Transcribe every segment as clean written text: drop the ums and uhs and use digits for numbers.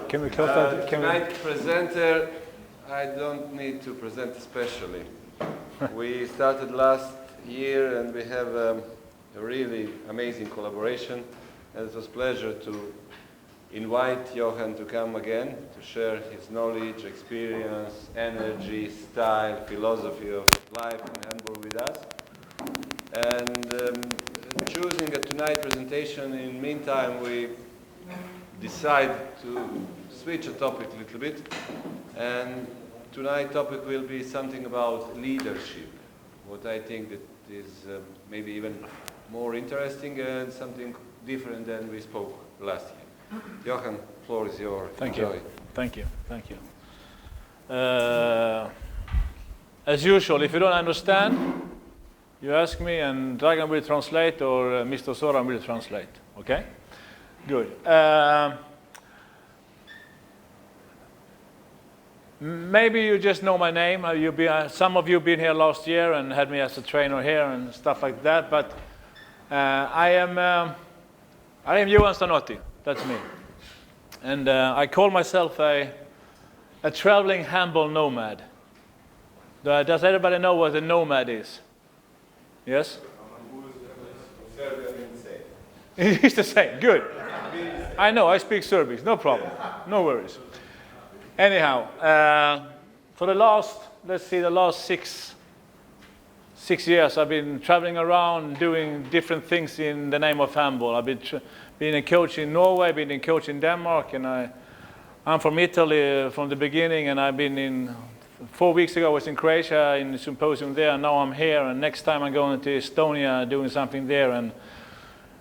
Can we close that? Tonight's presenter, I don't need to present especially. We started last year and we have a really amazing collaboration. And it was a pleasure to invite Johan to come again to share his knowledge, experience, energy, style, philosophy of life and handball with us. And choosing a tonight presentation, in the meantime we decide to switch a topic a little bit. And tonight's topic will be something about leadership, what I think that is maybe even more interesting and something different than we spoke last year. Johan, floor is yours. Thank you. Thank you. Thank you. As usual, if you don't understand, you ask me and Dragan will translate or Mr. Soran will translate. Okay? Good. Maybe you just know my name. Some of you have been here last year and had me as a trainer here and stuff like that. But I am Johan Zanotti. That's me. And I call myself a traveling handball nomad. Does everybody know what a nomad is? Yes? It's the same. Good. I know. I speak Serbic. No problem. No worries. Anyhow, for the last, the last six years, I've been traveling around doing different things in the name of handball. I've been a coach in Norway, been a coach in Denmark, and I'm from Italy from the beginning, and I've been in, 4 weeks ago I was in Croatia in the symposium there, and now I'm here, and next time I'm going to Estonia doing something there, and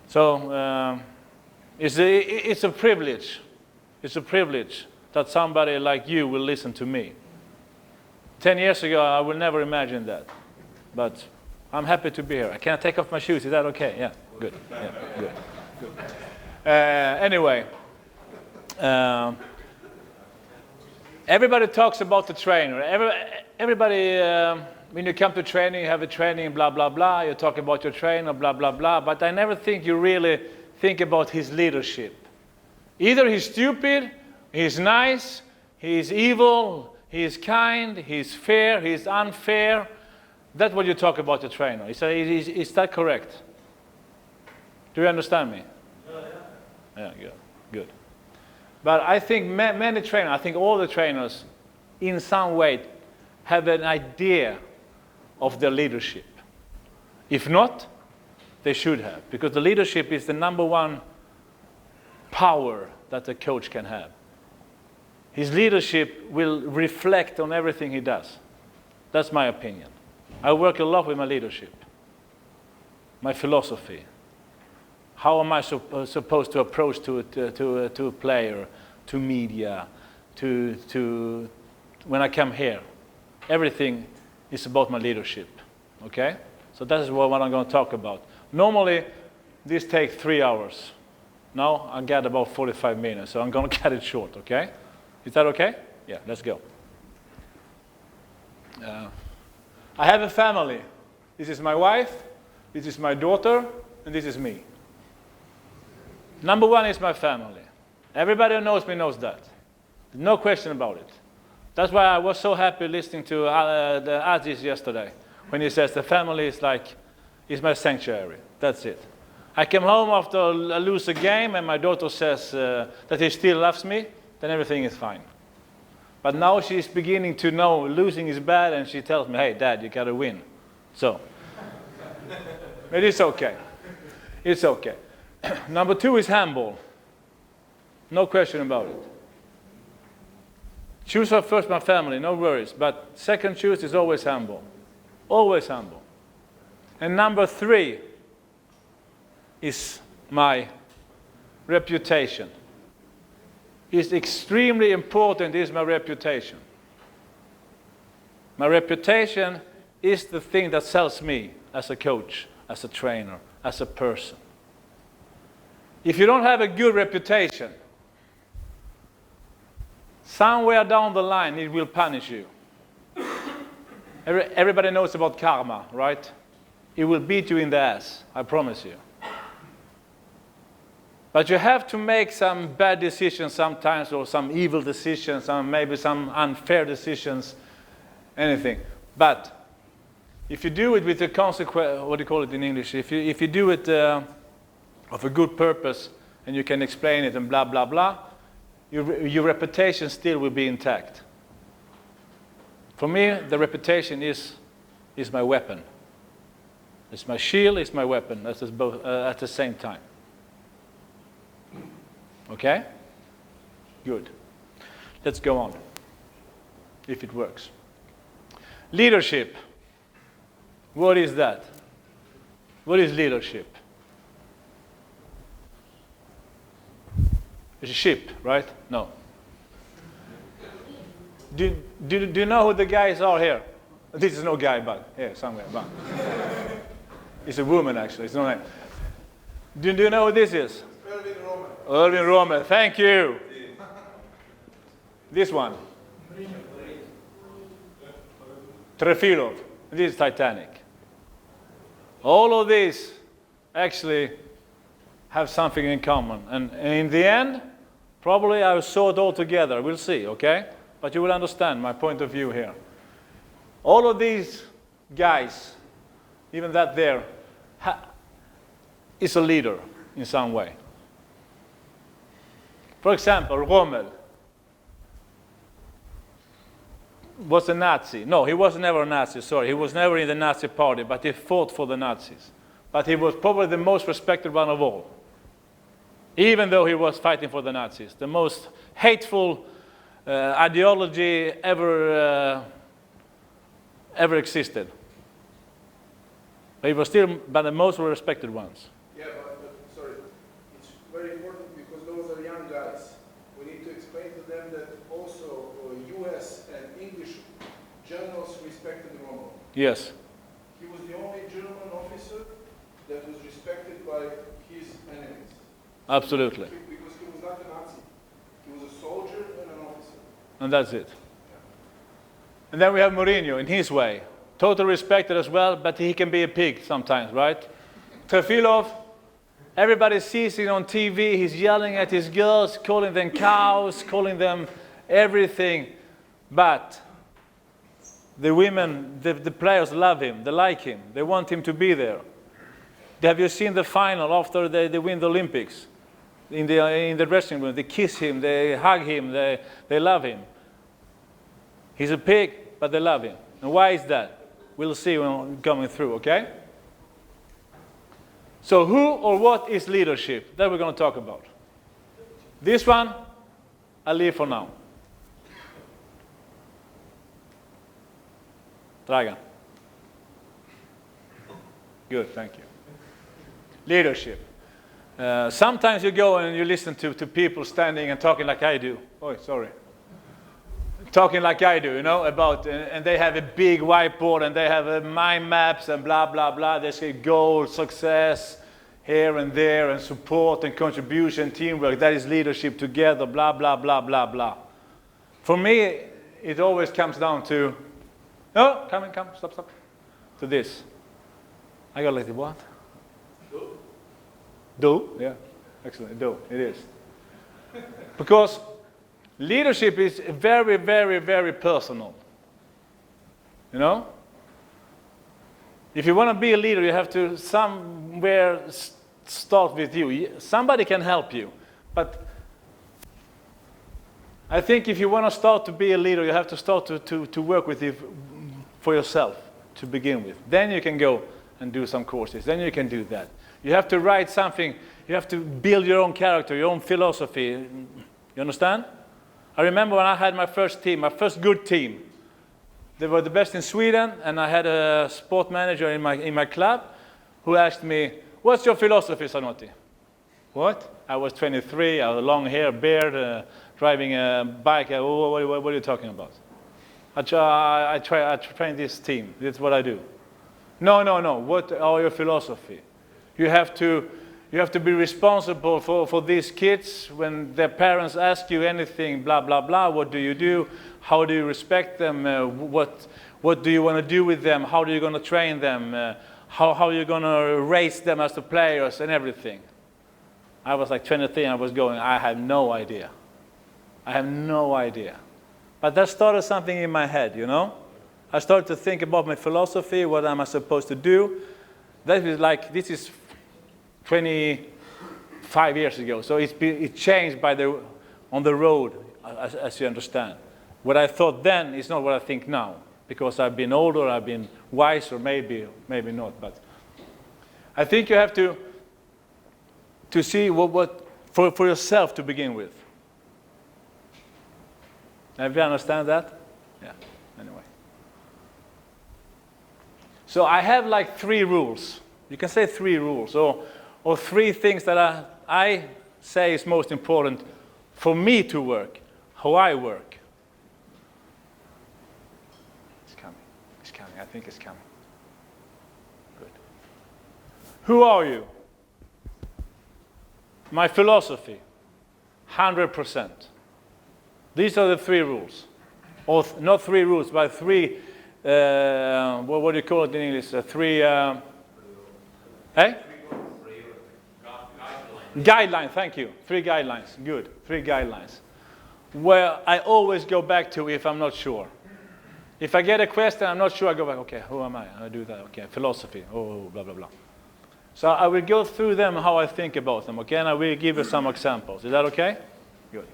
so it's a privilege. It's a privilege that somebody like you will listen to me. 10 years ago, I would never imagine that. But I'm happy to be here. Can I take off my shoes? Is that okay? Yeah, good. Yeah, good. Anyway, everybody talks about the trainer. Everybody, when you come to training, you have a training, blah, blah, blah. You talk about your trainer, blah, blah, blah. But I never think you really think about his leadership. Either he's stupid, he's nice, he's evil, he's kind, he's fair, he's unfair. That's what you talk about the trainer. Is that correct? Do you understand me? Yeah, good. But I think many trainers, I think all the trainers, in some way, have an idea of their leadership. If not, they should have, because the leadership is the #1 power that a coach can have. His leadership will reflect on everything he does. That's my opinion. I work a lot with my leadership, my philosophy. How am I supposed to approach to a player, to media, to when I come here? Everything is about my leadership. Okay? So that is what I'm going to talk about. Normally, this takes 3 hours. Now I got about 45 minutes, so I'm going to cut it short. Okay? Is that okay? Yeah, let's go. I have a family. This is my wife, this is my daughter, and this is me. #1 is my family. Everybody who knows me knows that. No question about it. That's why I was so happy listening to the Aziz yesterday when he says the family is my sanctuary. That's it. I came home after I lose a game and my daughter says that he still loves me, then everything is fine. But now she's beginning to know losing is bad, and she tells me, hey, Dad, you got to win. So, but it's okay. It's okay. #2 is handball. No question about it. Choose first my family, no worries. But second choice is always handball. Always handball. And #3 is my reputation. It's extremely important, is my reputation. My reputation is the thing that sells me as a coach, as a trainer, as a person. If you don't have a good reputation, somewhere down the line it will punish you. Everybody knows about karma, right? It will beat you in the ass, I promise you. But you have to make some bad decisions sometimes, or some evil decisions, or maybe some unfair decisions, anything. But if you do it with the consequence, what do you call it in English? If you do it of a good purpose, and you can explain it and blah, blah, blah, your reputation still will be intact. For me, the reputation is my weapon. It's my shield, it's my weapon at the same time. Okay? Good. Let's go on, if it works. Leadership. What is that? What is leadership? It's a ship, right? No. Do you know who the guys are here? This is no guy, but here, somewhere. But it's a woman, actually. It's no name. Do you know who this is? Erwin Rommel. Thank you. This one. Trefilov. This is Titanic. All of these actually have something in common. And in the end, probably I will saw it all together. We'll see, okay? But you will understand my point of view here. All of these guys, even that there, is a leader in some way. For example, Rommel was a Nazi. No, he was never a Nazi, sorry. He was never in the Nazi party, but he fought for the Nazis. But he was probably the most respected one of all. Even though he was fighting for the Nazis. The most hateful ideology ever existed. But he was still one of the most respected ones. Yeah, but sorry, it's very important because those are young guys. We need to explain to them that also US and English generals respected Rommel. Yes. He was the only German officer that was respected by his enemies. Absolutely. Because he was not a Nazi. He was a soldier and an officer. And that's it. And then we have Mourinho in his way. Totally respected as well, but he can be a pig sometimes, right? Trefilov, everybody sees it on TV. He's yelling at his girls, calling them cows, calling them everything. But the women, the players love him. They like him. They want him to be there. Have you seen the final after they win the Olympics? In the dressing room, they kiss him, they hug him, they love him. He's a pig, but they love him. And why is that? We'll see when coming through, okay? So who or what is leadership? That we're going to talk about. This one, I'll leave for now. Dragan. Good, thank you. Leadership. Sometimes you go and you listen to people standing and talking like I do. Oh, sorry. Talking like I do, you know, about, and they have a big whiteboard and they have mind maps and blah, blah, blah. They say goals, success, here and there, and support and contribution, teamwork. That is leadership together, blah, blah, blah, blah, blah. For me, it always comes down to, oh, come, stop. To this. I got like the what? Do? Yeah, excellent, do, it is. Because leadership is very, very, very personal. You know? If you want to be a leader, you have to somewhere start with you. Somebody can help you. But I think if you want to start to be a leader, you have to start to work with it for yourself to begin with. Then you can go and do some courses. Then you can do that. You have to write something. You have to build your own character, your own philosophy. You understand? I remember when I had my first team, my first good team. They were the best in Sweden, and I had a sport manager in my club who asked me, "What's your philosophy, Zanotti?" What? I was 23, I had long hair, beard, driving a bike. What are you talking about? I train this team. That's what I do. No. What are your philosophy? You have to be responsible for these kids when their parents ask you anything, blah, blah, blah. What do you do? How do you respect them? What do you want to do with them? How are you going to train them? How are you going to raise them as the players and everything? I was like 23 and I was going, I have no idea. I have no idea. But that started something in my head, you know? I started to think about my philosophy, what am I supposed to do. That is like, this is 25 years ago. So it changed on the road, as you understand. What I thought then is not what I think now. Because I've been older, I've been wiser, maybe not. But I think you have to see what for yourself to begin with. Have you understand that? Yeah, anyway. So I have like 3 rules. You can say 3 rules, or 3 things that I say is most important for me to work, how I work. It's coming, I think it's coming. Good. Who are you? My philosophy, 100%. These are the 3 rules. Or not 3 rules, but 3, what do you call it in English? 3, Guidelines, thank you. 3 guidelines, good, 3 guidelines. Where I always go back to if I'm not sure. If I get a question, I'm not sure, I go back, okay, who am I? I do that, okay, philosophy, blah, blah, blah. So I will go through them, how I think about them, okay? And I will give you some examples. Is that okay? Good.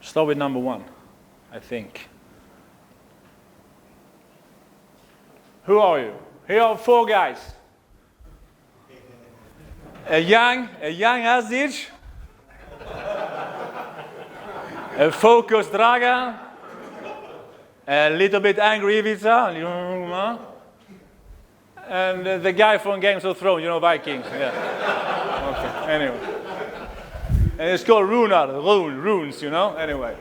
Start with number 1, I think. Who are you? Here are 4 guys. A young Azic, a focused Dragan, a little bit angry Ivica, and the guy from Games of Thrones, you know, Vikings. Yeah. Okay. Anyway, and it's called runes, you know. Anyway,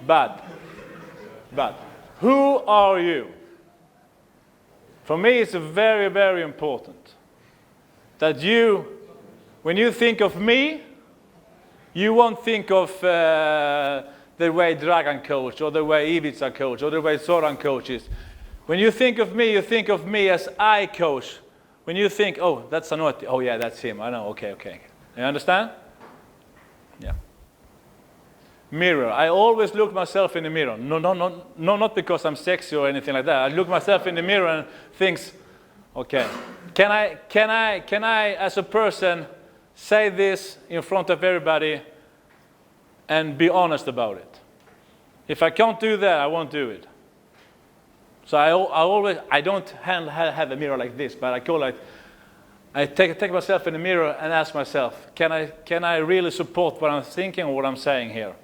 but who are you? For me, it's very, very important that when you think of me, you won't think of the way Dragan coach, or the way Ivica coach, or the way Zoran coaches. When you think of me as I coach. When you think, oh, that's Zanotti, oh yeah, that's him, I know, okay. You understand? Yeah. Mirror. I always look myself in the mirror. No, not because I'm sexy or anything like that. I look myself in the mirror and think, okay, can I as a person say this in front of everybody and be honest about it? If I can't do that, I won't do it. So I don't have a mirror like this, but I call it, I take myself in the mirror and ask myself, can I really support what I'm thinking or what I'm saying here?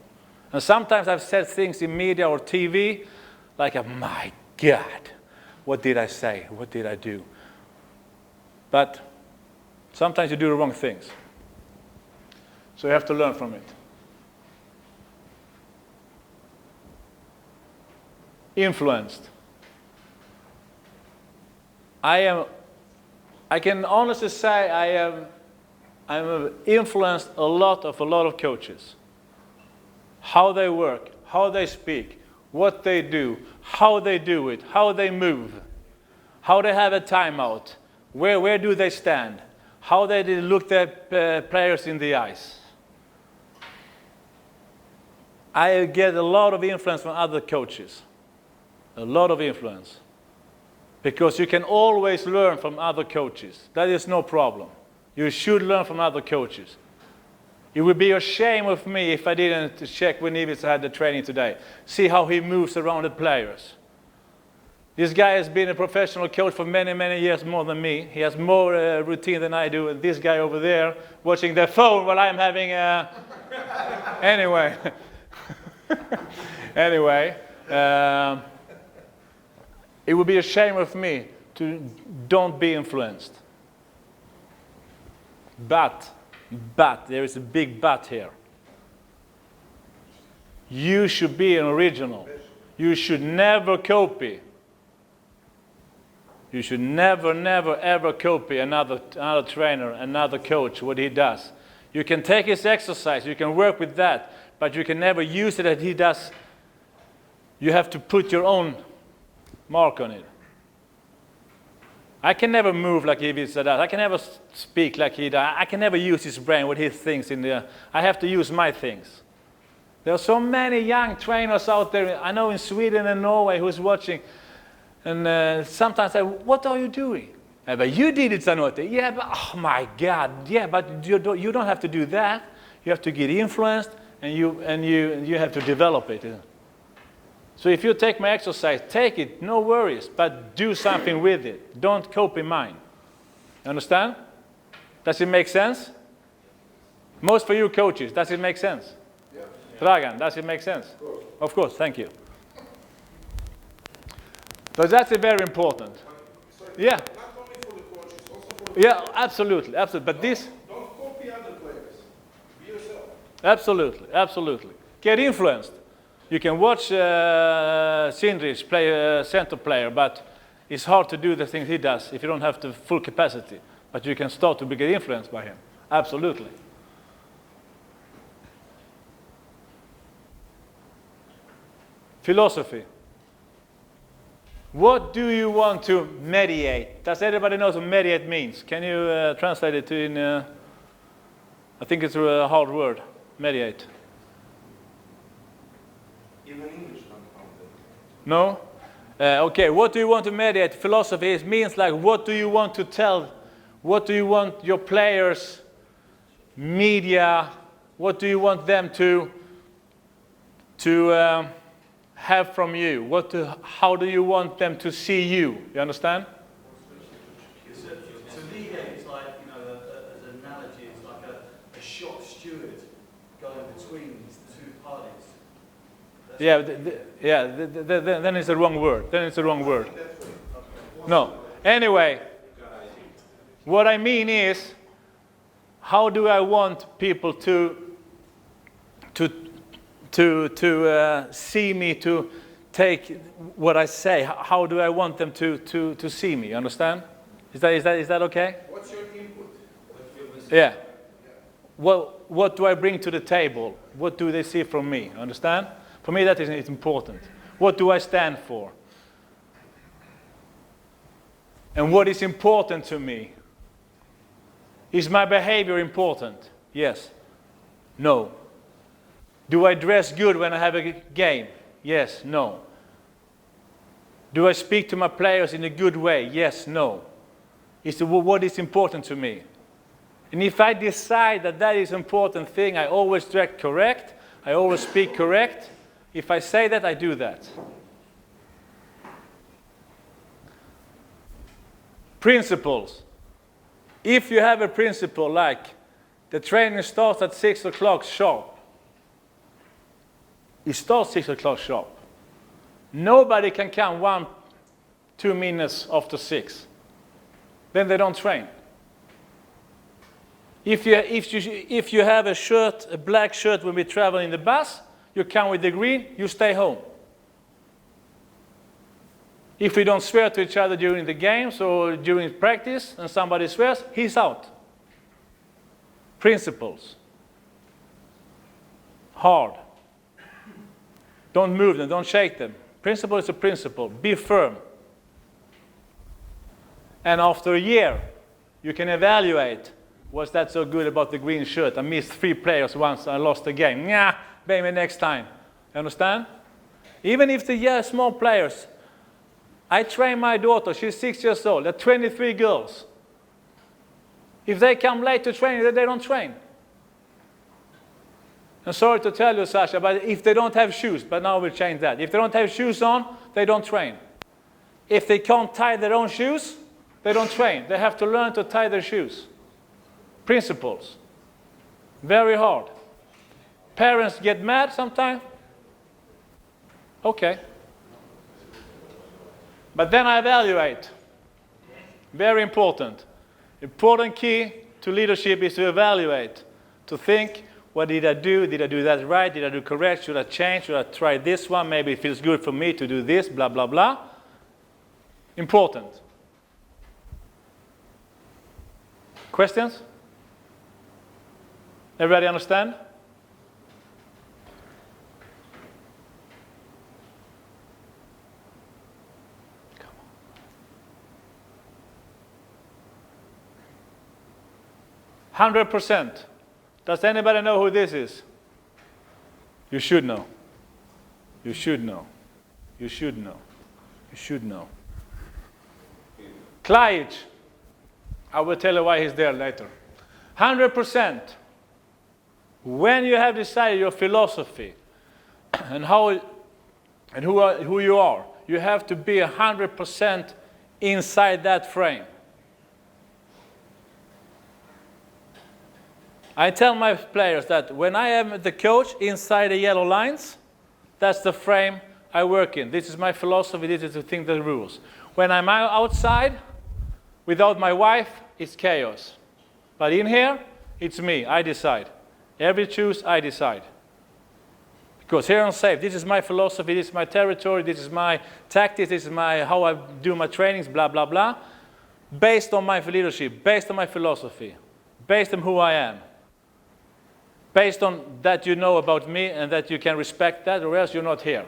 And sometimes I've said things in media or TV, like, my God, what did I say? What did I do? But sometimes you do the wrong things. So you have to learn from it. Influenced. I can honestly say I'm influenced a lot of coaches. How they work, how they speak, what they do, how they do it, how they move, how they have a timeout, where do they stand, how they look their players in the eyes. I get a lot of influence from other coaches, a lot of influence. Because you can always learn from other coaches. That is no problem. You should learn from other coaches. It would be a shame of me if I didn't check when Ivica had the training today. See how he moves around the players. This guy has been a professional coach for many, many years more than me. He has more routine than I do. And this guy over there watching their phone while I'm having a... Anyway. It would be a shame of me to don't be influenced. But, there is a big but here. You should be an original. You should never copy. You should never, ever copy another trainer, another coach, what he does. You can take his exercise, you can work with that, but you can never use it as he does. You have to put your own mark on it. I can never move like he does that. I can never speak like he does. I can never use his brain with his things in there. I have to use my things. There are so many young trainers out there, I know in Sweden and Norway, who's watching. And sometimes I say, what are you doing? But you did it, Zanotti. Yeah, but oh my God. Yeah, but you don't have to do that. You have to get influenced, and you have to develop it. So if you take my exercise, take it, no worries, but do something with it. Don't copy mine. Understand? Does it make sense? Most for you coaches, does it make sense? Yeah. Dragan, does it make sense? Of course, thank you. So that's very important. Sorry, Yeah. not only for the coaches, also for the Yeah, absolutely, absolutely. But this, don't copy other players. Be yourself. absolutely, absolutely. Get influenced. You can watch Sindrich play a center player, but it's hard to do the things he does if you don't have the full capacity. But you can start to get influenced by him. Absolutely. Philosophy. What do you want to mediate? Does everybody know what mediate means? Can you translate it in, I think it's a hard word, mediate. Even English don't No? Okay, what do you want to mediate? Philosophy means like, what do you want to tell? What do you want your players, media, what do you want them to have from you? How do you want them to see you? You understand? To me, it's like, you know, as an analogy, it's like a shop steward going between these two parties. Then it's the wrong word. Then it's the wrong word. No. Anyway, what I mean is, how do I want people to see me, to take what I say? How do I want them to see me? Understand? Is that okay? What's your input? Yeah. Well, what do I bring to the table? What do they see from me? Understand? For me, that is important. What do I stand for? And what is important to me? Is my behavior important? Yes. No. Do I dress good when I have a game? Yes. No. Do I speak to my players in a good way? Yes. No. What is important to me? And if I decide that that is an important thing, I always direct correct. I always speak correct. If I say that, I do that. Principles. If you have a principle like the training starts at 6 o'clock sharp, it starts 6 o'clock sharp. Nobody can come 1-2 minutes after 6. Then they don't train. If you have a black shirt when we travel in the bus, you come with the green, you stay home. If we don't swear to each other during the games or during practice and somebody swears, he's out. Principles. Hard. Don't move them, don't shake them. Principle is a principle. Be firm. And after a year, you can evaluate, was that so good about the green shirt? I missed 3 players once, I lost the game. Nah, maybe next time. You understand? Even if the small players, I train my daughter, she's 6 years old, there are 23 girls. If they come late to training, they don't train. I'm sorry to tell you, Sasha, but if they don't have shoes, but now we'll change that. If they don't have shoes on, they don't train. If they can't tie their own shoes, they don't train. They have to learn to tie their shoes. Principles. Very hard. Parents get mad sometimes. Okay. But then I evaluate. Very important. Important key to leadership is to evaluate. To think, what did I do? Did I do that right? Did I do correct? Should I change? Should I try this one? Maybe it feels good for me to do this, blah, blah, blah. Important. Questions? Everybody understand? 100%. Does anybody know who this is? You should know. You should know. You should know. You should know. Klaic. I will tell you why he's there later. 100%. When you have decided your philosophy and who you are, you have to be 100% inside that frame. I tell my players that when I am the coach inside the yellow lines, that's the frame I work in. This is my philosophy, this is the thing, the rules. When I'm outside, without my wife, it's chaos. But in here, it's me, I decide. Every choose, I decide. Because here I'm safe. This is my philosophy, this is my territory, this is my tactics, this is how I do my trainings, blah, blah, blah. Based on my leadership, based on my philosophy, based on who I am. Based on that you know about me and that you can respect that, or else you're not here.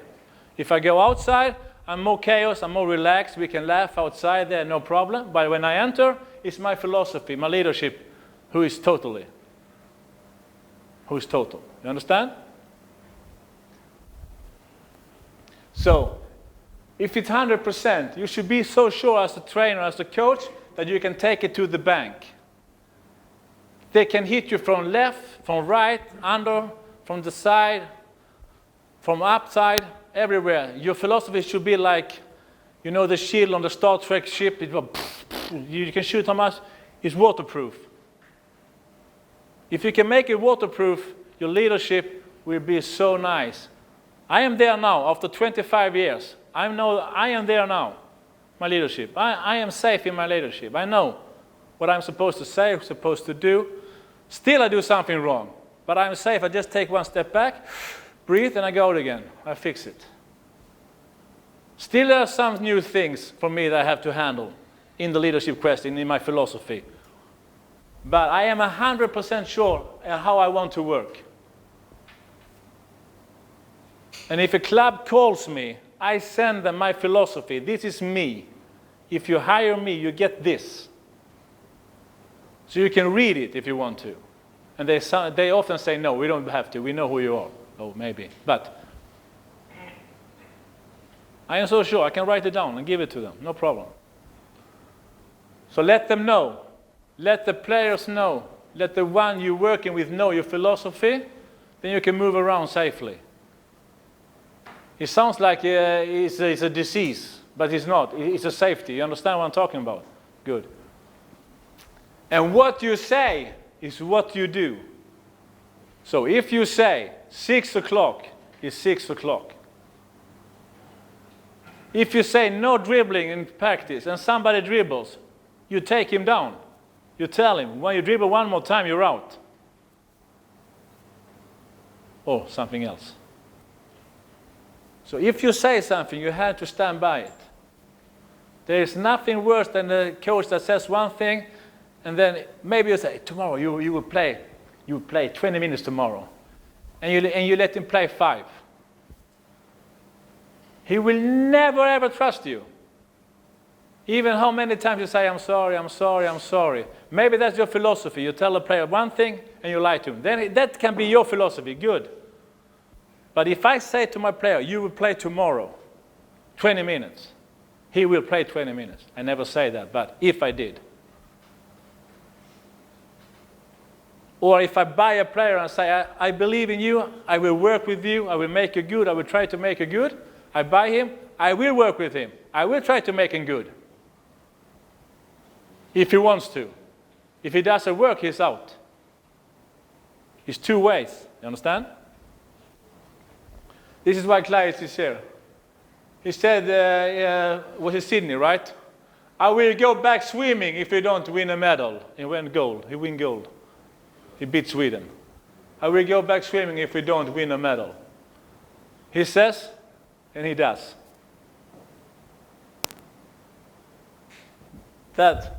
If I go outside, I'm more chaos, I'm more relaxed, we can laugh outside there, no problem. But when I enter, it's my philosophy, my leadership, who is total. You understand? So, if it's 100%, you should be so sure as a trainer, as a coach, that you can take it to the bank. They can hit you from left, from right, under, from the side, from upside, everywhere. Your philosophy should be like, you know, the shield on the Star Trek ship. You can shoot how much? It's waterproof. If you can make it waterproof, your leadership will be so nice. I am there now, after 25 years. I am there now, my leadership. I am safe in my leadership. I know what I'm supposed to say, supposed to do. Still I do something wrong, but I'm safe. I just take one step back, breathe, and I go out again. I fix it. Still there are some new things for me that I have to handle in the leadership question, in my philosophy. But I am 100% sure how I want to work. And if a club calls me, I send them my philosophy. This is me. If you hire me, you get this. So you can read it if you want to. And they often say, no, we don't have to. We know who you are. Oh, maybe. But I am so sure I can write it down and give it to them. No problem. So let them know. Let the players know. Let the one you're working with know your philosophy. Then you can move around safely. It sounds like it's a disease, but it's not. It's a safety. You understand what I'm talking about? Good. And what you say is what you do. So if you say 6 o'clock, it's 6 o'clock. If you say no dribbling in practice and somebody dribbles, you take him down. You tell him, when you dribble one more time, you're out. Or something else. So if you say something, you have to stand by it. There is nothing worse than a coach that says one thing, and then maybe you say, tomorrow you will play 20 minutes tomorrow. And you let him play 5. He will never ever trust you. Even how many times you say, I'm sorry, I'm sorry, I'm sorry. Maybe that's your philosophy. You tell a player one thing and you lie to him. Then that can be your philosophy, good. But if I say to my player, you will play tomorrow, 20 minutes, he will play 20 minutes. I never say that, but if I did. Or if I buy a player and say, I believe in you, I will work with you, I will make you good, I will try to make you good. I buy him, I will work with him. I will try to make him good. If he wants to. If he doesn't work, he's out. It's 2 ways, you understand? This is why Klaic is here. He said, was it Sydney, right? I will go back swimming if we don't win a medal. He win gold. He win gold. He beat Sweden. I will go back swimming if we don't win a medal. He says, and he does. That,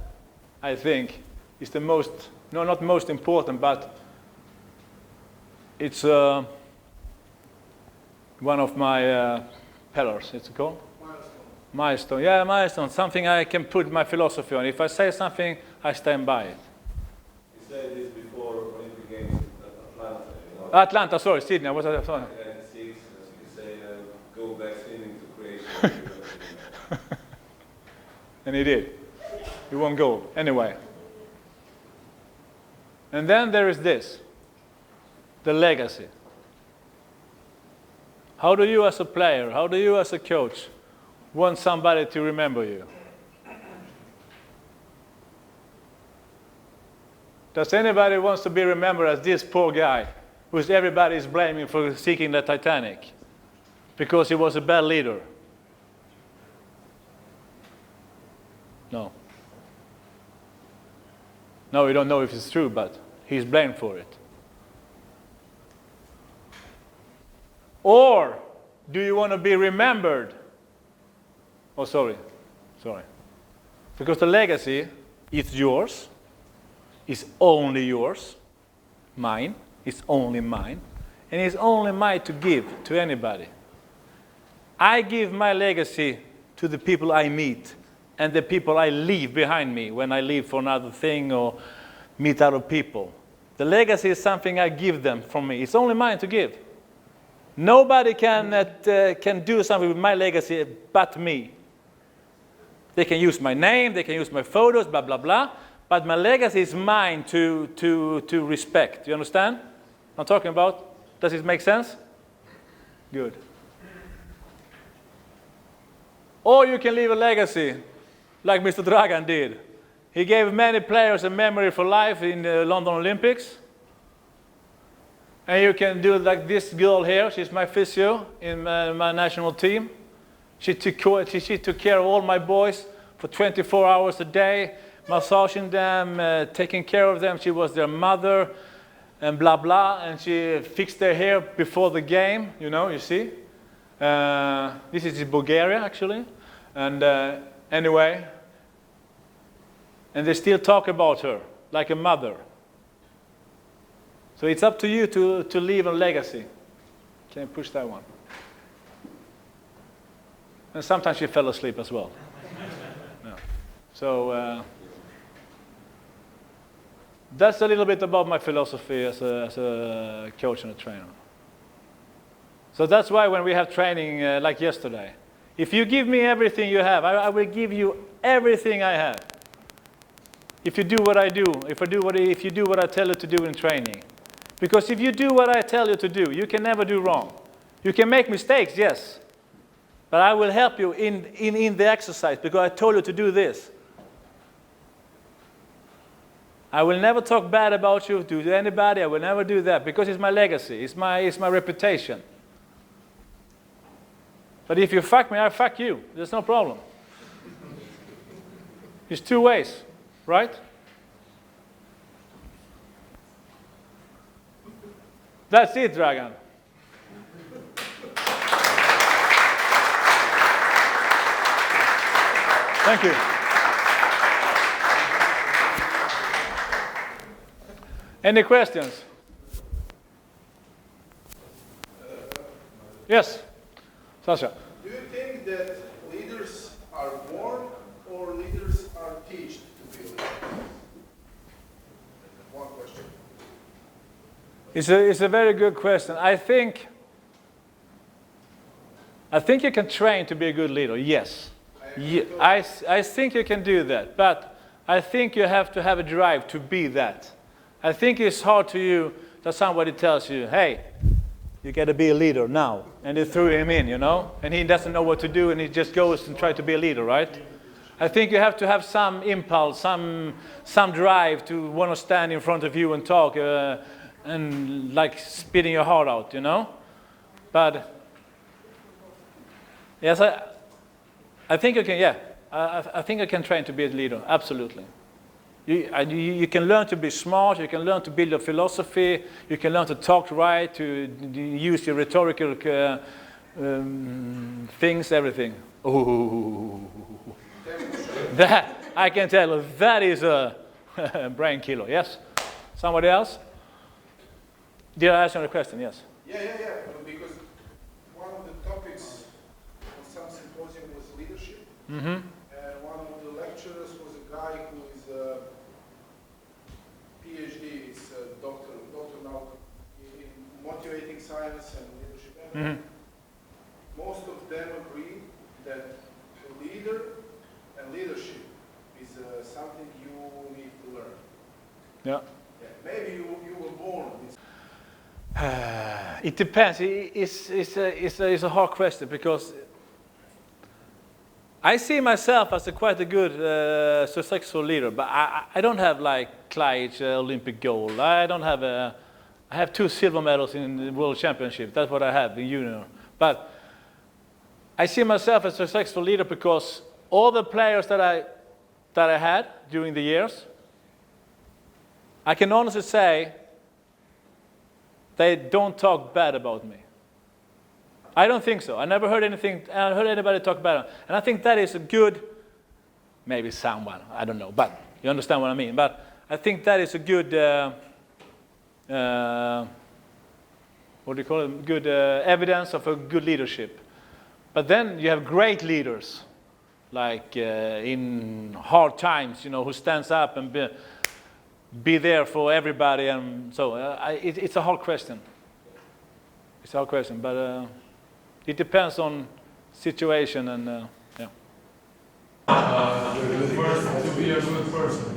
I think, is the most, no, not most important, but it's one of my pillars, it's called? Milestone. Yeah, milestone. Something I can put my philosophy on. If I say something, I stand by it. You said this before. Atlanta, sorry, Sydney. What's that? Sorry. And 6, as you say, go back swimming to Croatia. And he did. He won gold. Anyway. And then there is this. The legacy. How do you as a player, how do you as a coach want somebody to remember you? Does anybody wants to be remembered as this poor guy who everybody is blaming for sinking the Titanic because he was a bad leader? No. No, we don't know if it's true, but he's blamed for it. Or do you want to be remembered? Oh, sorry. Because the legacy is yours. It's only yours. Mine. It's only mine. And it's only mine to give to anybody. I give my legacy to the people I meet and the people I leave behind me when I leave for another thing or meet other people. The legacy is something I give them from me. It's only mine to give. Nobody can do something with my legacy but me. They can use my name, they can use my photos, blah, blah, blah. But my legacy is mine to respect. You understand what I'm talking about? Does it make sense? Good. Or you can leave a legacy like Mr. Dragan did. He gave many players a memory for life in the London Olympics. And you can do like this girl here. She's my physio in my national team. She took care of all my boys for 24 hours a day, massaging them, taking care of them. She was their mother and blah, blah. And she fixed their hair before the game, you see. This is in Bulgaria, actually. And anyway, and they still talk about her like a mother. So it's up to you to leave a legacy. Can you push that one? And sometimes she fell asleep as well. Yeah. So that's a little bit about my philosophy as a coach and a trainer. So that's why when we have training like yesterday, if you give me everything you have, I will give you everything I have. If you do what I do, if you do what I tell you to do in training. Because if you do what I tell you to do, you can never do wrong. You can make mistakes, yes. But I will help you in the exercise because I told you to do this. I will never talk bad about you to anybody. I will never do that because it's my legacy. It's my reputation. But if you fuck me, I fuck you. There's no problem. It's two ways, right? That's it, Dragan. Thank you. Any questions? Yes, Sasha. Do you think that leaders are born or leaders are taught to be leaders? One question. It's a very good question. I think you can train to be a good leader, yes. I think you can do that, but I think you have to have a drive to be that. I think it's hard to you that somebody tells you, hey, you got to be a leader now. And they threw him in, and he doesn't know what to do, and he just goes and tries to be a leader, right? I think you have to have some impulse, some drive to want to stand in front of you and talk and like spitting your heart out, But yes, I think you can, yeah. I think you can train to be a leader, absolutely. You can learn to be smart, you can learn to build your philosophy, you can learn to talk right, to use your rhetorical things, everything. Ooh. That, I can tell you, that is a brain killer, yes? Somebody else? Did I answer the question? Yes. Yeah. Because one of the topics on some symposium was leadership. Mm-hmm. And one of the lecturers was a guy who is a PhD, is a doctor now in most of them agree that a leader and leadership is something you need to learn. Yeah. Yeah. Maybe you were born with. It depends. It's a hard question because I see myself as quite a good, successful leader, but I don't have like Clyde's Olympic gold. I have 2 silver medals in the World Championship. That's what I have in junior. But I see myself as a successful leader because all the players that I had during the years, I can honestly say they don't talk bad about me. I don't think so. I never heard anybody talk bad. And I think that is a good, maybe someone, I don't know, but you understand what I mean. But I think that is a good, what do you call it? Good evidence of a good leadership. But then you have great leaders, like in hard times, you know, who stands up and be there for everybody. And so it's a hard question. It's a hard question, but it depends on situation and yeah. First, to be a good person,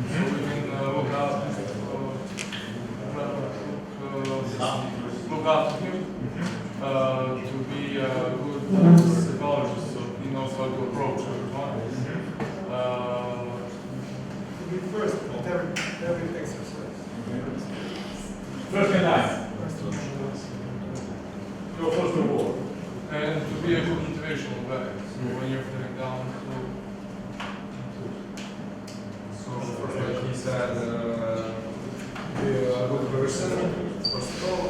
so we can look up to him, to be a good psychologist, so he knows how to approach everyone. To be first at every exercise. First in line. Go first of all. And to be a good motivational guy, so when you're feeling down, so Like he said, be a good person, first of all,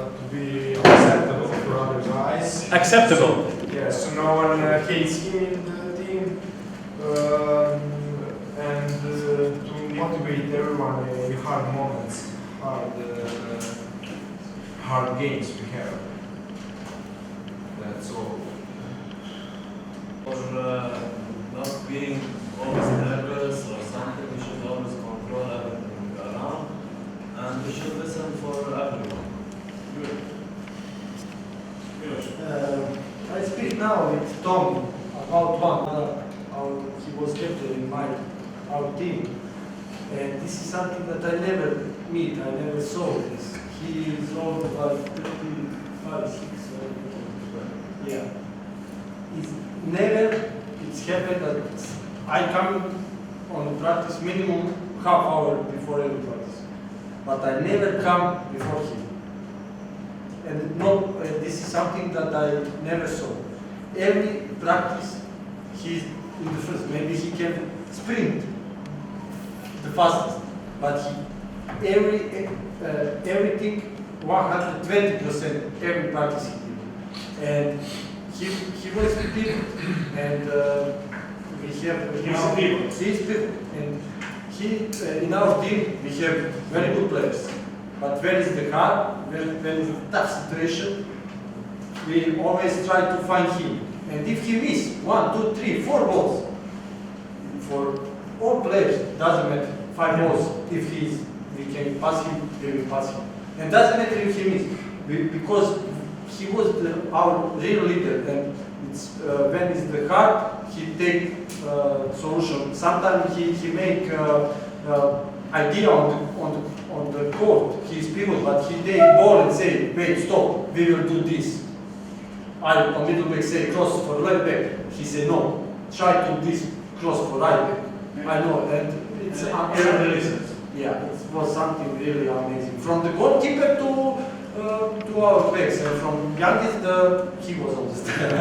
to be acceptable for other guys. Acceptable. Yeah, so no one hates him in the team, and to motivate everyone in hard moments, hard games we have. That's all. For not being always nervous or something, we should always control everything around, and we should listen for everyone. Good. I speak now with Tom about one. He was captain in our team, and this is something that I never meet. I never saw this. He is old, about 55, 6. Yeah. It's happened that I come on practice minimum half hour before every practice, but I never come before him. And no, this is something that I never saw. Every practice, he's in the first. Maybe he can sprint the fastest, but everything 120% every practice he did. And he was people, and we have these people, and in our team we have very good players. But when is the hard, when is the tough situation, we always try to find him. And if he miss 1, 2, 3, 4 balls, for all players, doesn't matter, 5 balls, if we can pass him, we will pass him. And doesn't matter if he miss, because he was our real leader, and it's, when it's the hard, he take solution. Sometimes he make idea on the court. He's pivot, but he take ball and say, wait, stop, we will do this. I on middle back say cross for left back. He say no, try to this cross for right back. I know, and it's yeah, it was something really amazing. From the goalkeeper to our backs, and from youngest, he was on the stand.